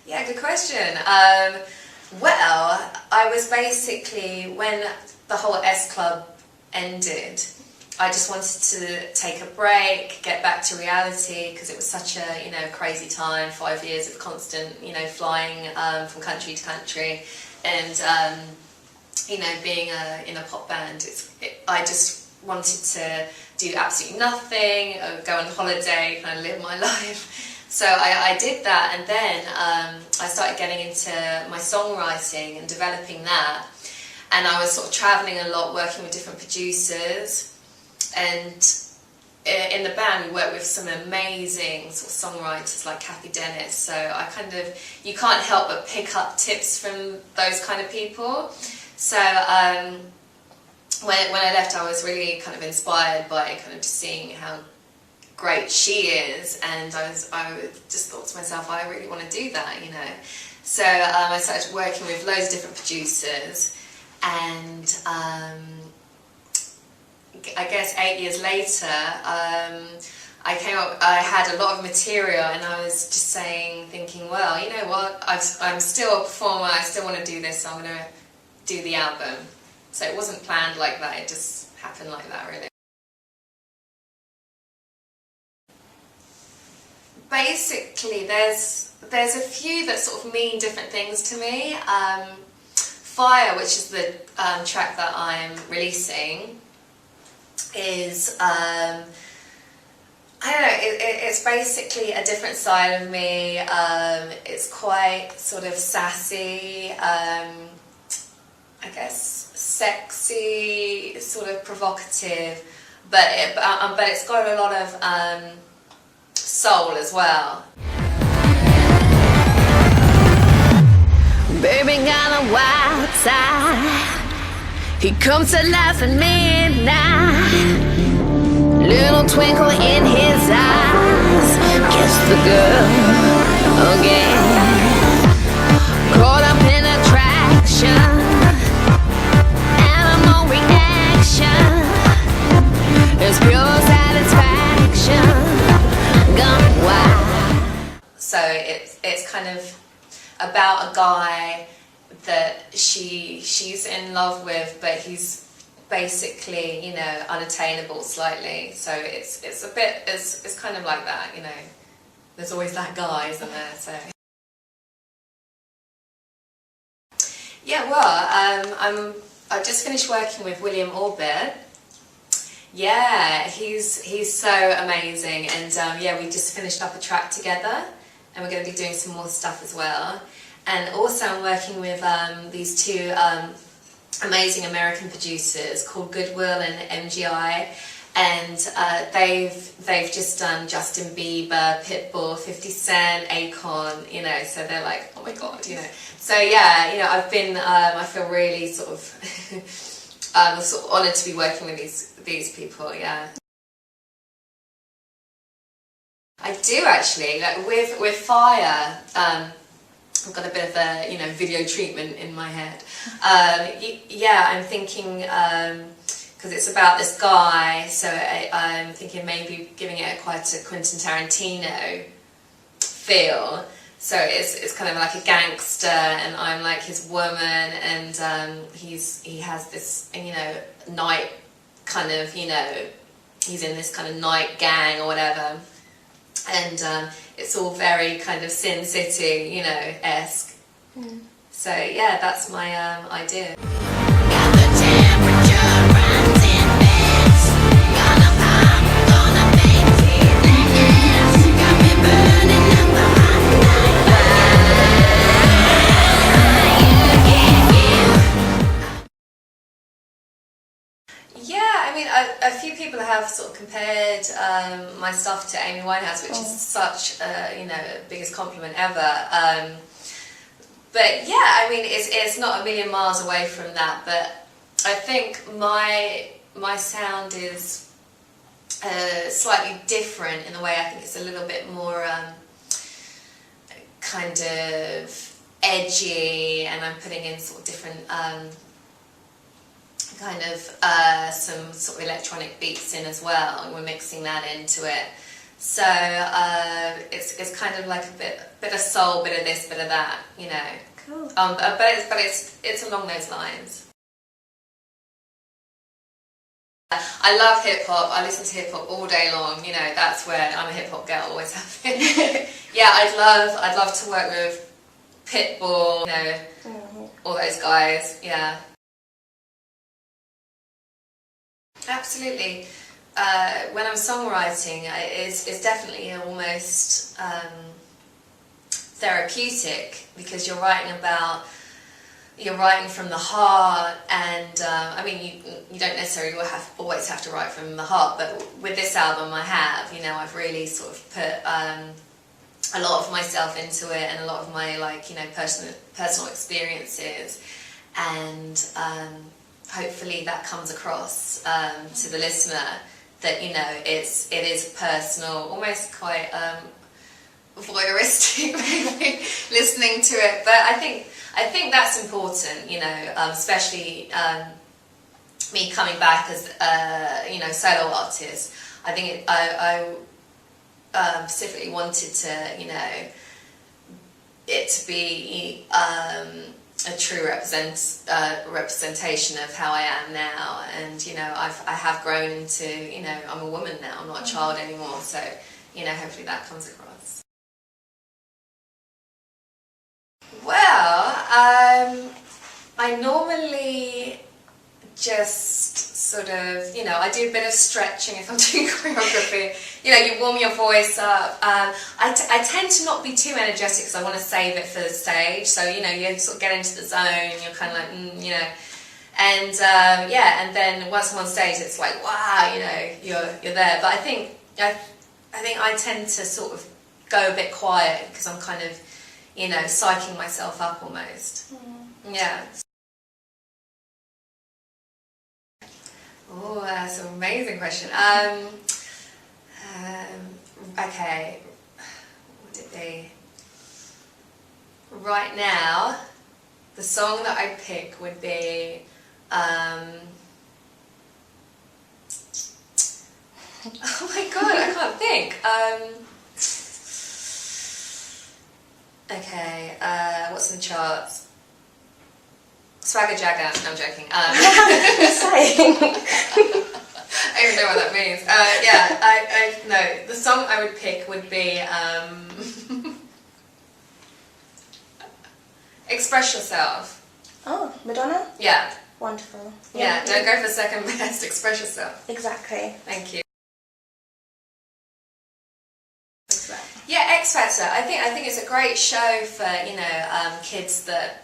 Yeah, good question. Well, I was basically, when the whole S Club ended, I just wanted to take a break, get back to reality, because it was such a, crazy time, 5 years of constant, flying from country to country, and, being in a pop band, I just wanted to do absolutely nothing, go on holiday, kind of live my life. So I did that, and then I started getting into my songwriting and developing that. And I was sort of travelling a lot, working with different producers. And in the band, we worked with some amazing sort of songwriters like Kathy Dennis. So you can't help but pick up tips from those kind of people. So when I left, I was really kind of inspired by kind of just seeing how great she is, and I just thought to myself, I really want to do that, So I started working with loads of different producers, and I guess 8 years later, I had a lot of material, and I was just thinking, well, you know what, I'm still a performer, I still want to do this, so I'm going to do the album. So it wasn't planned like that, it just happened like that, really. Basically, there's a few that sort of mean different things to me. Fire, which is the track that I'm releasing, is I don't know. It's basically a different side of me. It's quite sort of sassy. I guess sexy, sort of provocative, but it's got a lot of soul as well. Baby got a wild side. He comes to life at midnight. Little twinkle in his eyes. Kiss the girl again. Caught up in attraction. Animal reaction. It's pure satisfaction. So it's kind of about a guy that she's in love with, but he's basically unattainable slightly. So it's kind of like that, There's always that guy, isn't there? So yeah, well, I just finished working with William Orbit. Yeah, he's so amazing, and yeah, we just finished up a track together, and we're going to be doing some more stuff as well. And also I'm working with these two amazing American producers called Goodwill and MGI, and they've just done Justin Bieber, Pitbull, 50 Cent, Akon, so they're like, oh my god, So yeah, I've been, I feel really sort of sort of honoured to be working with these people, yeah. I do actually, like with Fire, I've got a bit of a video treatment in my head. Yeah, I'm thinking because it's about this guy, so I'm thinking maybe giving it quite a Quentin Tarantino feel. So it's kind of like a gangster, and I'm like his woman, and he has this night kind of he's in this kind of night gang or whatever, and it's all very kind of Sin City esque. So yeah, that's my idea. Got the temperature rising fast. Gonna pop, gonna make it last. Got me burning up the hot Yeah, I mean, a few people have sort of compared my stuff to Amy Winehouse, which is such biggest compliment ever. But yeah, I mean, it's not a million miles away from that. But I think my sound is slightly different in the way. I think it's a little bit more kind of edgy, and I'm putting in sort of different kind of some sort of electronic beats in as well, and we're mixing that into it. So it's kind of like a bit of soul, bit of this, bit of that, you know. Cool. But it's along those lines. I love hip hop. I listen to hip hop all day long. You know, that's where I'm a hip hop girl. Always have been. Yeah, I'd love to work with Pitbull. You know, all those guys. Yeah, absolutely. When I'm songwriting, it's definitely almost therapeutic, because you're writing from the heart, and I mean, you don't necessarily always have to write from the heart, but with this album I have, you know, I've really sort of put a lot of myself into it, and a lot of my, like, you know, personal experiences, and hopefully that comes across to the listener, that, you know, it is personal, almost quite voyeuristic maybe, listening to it, but I think that's important, you know, especially me coming back as you know, solo artist. I think I specifically wanted to, you know, it to be a true representation of how I am now, and, you know, I have grown into, you know, I'm a woman now, I'm not a child anymore, so, you know, hopefully that comes across. Well, I normally just sort of, you know, I do a bit of stretching if I'm doing choreography. You know, you warm your voice up. I tend to not be too energetic because I want to save it for the stage. So, you know, you sort of get into the zone and you're kind of like, you know, and yeah, and then once I'm on stage, it's like, wow, you know, you're there. But I think I tend to sort of go a bit quiet because I'm kind of, you know, psyching myself up almost. Yeah. Oh, that's an amazing question. Okay, what would it be? Right now, the song that I pick would be oh my god, I can't think. Okay, what's in the charts? Swagger Jagger. No, I'm joking. I don't even know what that means. Yeah, no, the song I would pick would be Express Yourself. Oh, Madonna? Yeah. Wonderful. Yeah, don't go for second best, express yourself. Exactly. Thank you. Yeah, Xfactor. I think it's a great show for, you know, kids that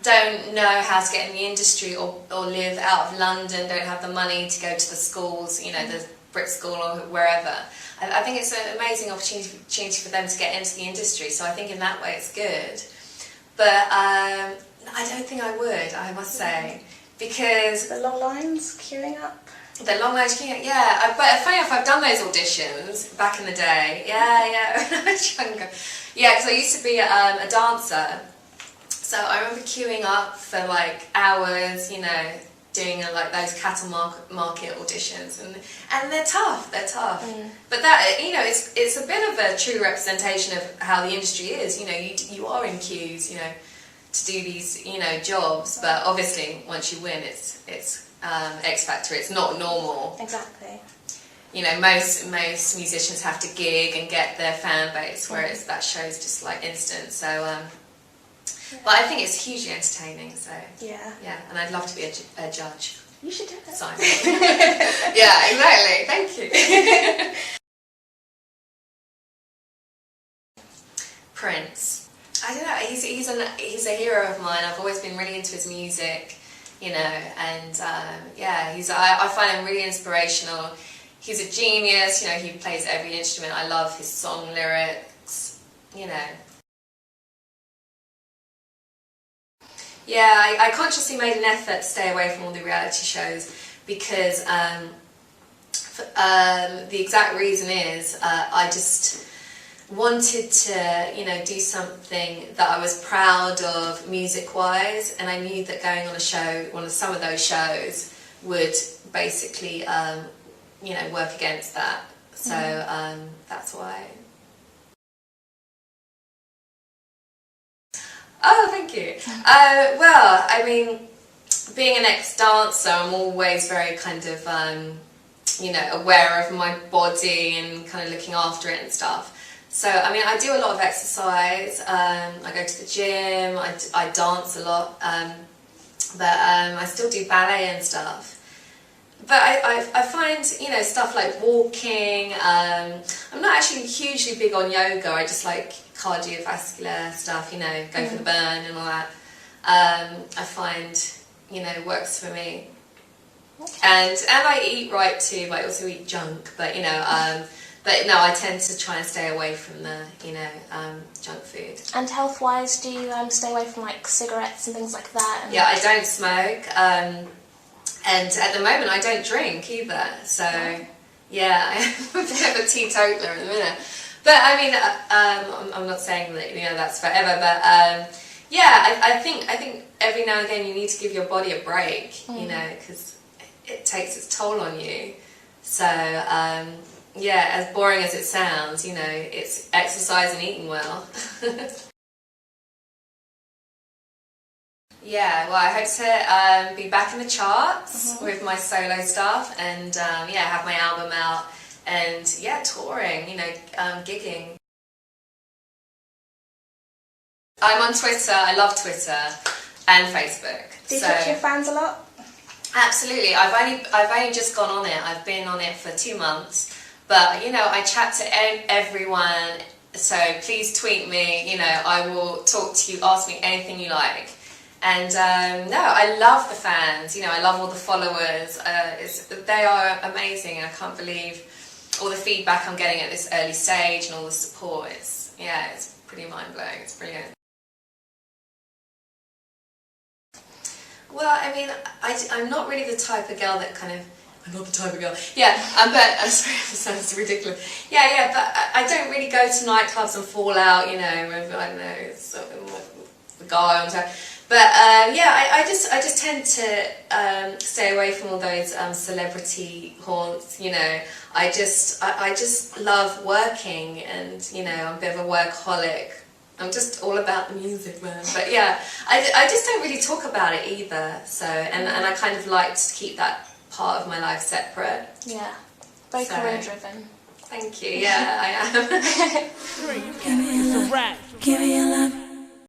don't know how to get in the industry, or live out of London, don't have the money to go to the schools, you know, the Brit School or wherever. I think it's an amazing opportunity for them to get into the industry, so I think in that way it's good. But I don't think I would, I must say, because... The long lines, queuing up? The long lines, yeah. But funny enough, I've done those auditions back in the day. Yeah, when I was younger. Yeah, because I used to be a dancer. So I remember queuing up for like hours, you know, doing like those cattle market auditions, and they're tough. But that, you know, it's a bit of a true representation of how the industry is. You know, you are in queues, you know, to do these, you know, jobs. But obviously, once you win, it's Xfactor. It's not normal. Exactly. You know, most musicians have to gig and get their fan base, whereas that show's just like instant. So. But I think it's hugely entertaining, so... Yeah, and I'd love to be a judge. You should do that. Simon. Yeah, exactly. Thank you. Prince. I don't know, he's a hero of mine. I've always been really into his music, you know, and yeah, I find him really inspirational. He's a genius, you know, he plays every instrument. I love his song lyrics, you know. Yeah, I consciously made an effort to stay away from all the reality shows because the exact reason is I just wanted to, you know, do something that I was proud of music-wise, and I knew that going on a show, some of those shows, would basically, you know, work against that. So that's why. Oh, thank you. Well, I mean, being an ex-dancer, I'm always very kind of, you know, aware of my body and kind of looking after it and stuff. So, I mean, I do a lot of exercise. I go to the gym. I dance a lot, but I still do ballet and stuff. But I find, you know, stuff like walking. I'm not actually hugely big on yoga. I just like cardiovascular stuff, you know, go for the burn and all that. I find, you know, works for me. And I eat right too, but I also eat junk. But, you know, but no, I tend to try and stay away from the, you know, junk food. And health-wise, do you stay away from like cigarettes and things like that? And yeah, I don't smoke. And at the moment, I don't drink either. So, yeah, I'm a bit of a teetotaler in a minute. But I mean, I'm not saying that, you know, that's forever. But yeah, I think every now and again you need to give your body a break, you know, because it takes its toll on you. So yeah, as boring as it sounds, you know, it's exercise and eating well. Yeah, well, I hope to be back in the charts with my solo stuff and yeah, have my album out and yeah, touring, you know, gigging. I'm on Twitter. I love Twitter and Facebook. Do you talk to your fans a lot? Absolutely. I've only just gone on it. I've been on it for 2 months, but you know, I chat to everyone. So please tweet me. You know, I will talk to you. Ask me anything you like. And no, I love the fans. You know, I love all the followers. They are amazing. I can't believe all the feedback I'm getting at this early stage and all the support. It's pretty mind blowing. It's brilliant. Well, I mean, I'm not really the type of girl that kind of. I'm not the type of girl. Yeah, but I'm sorry, it sounds ridiculous. Yeah, but I don't really go to nightclubs and fall out. You know, with, I don't know, the guy on top. But yeah, I just tend to stay away from all those celebrity haunts. You know, I just love working, and you know, I'm a bit of a workaholic. I'm just all about the music, man. But yeah, I just don't really talk about it either. So and I kind of like to keep that part of my life separate. Yeah, very career driven. Thank you. Yeah, I am. It's a wrap. Give me your love.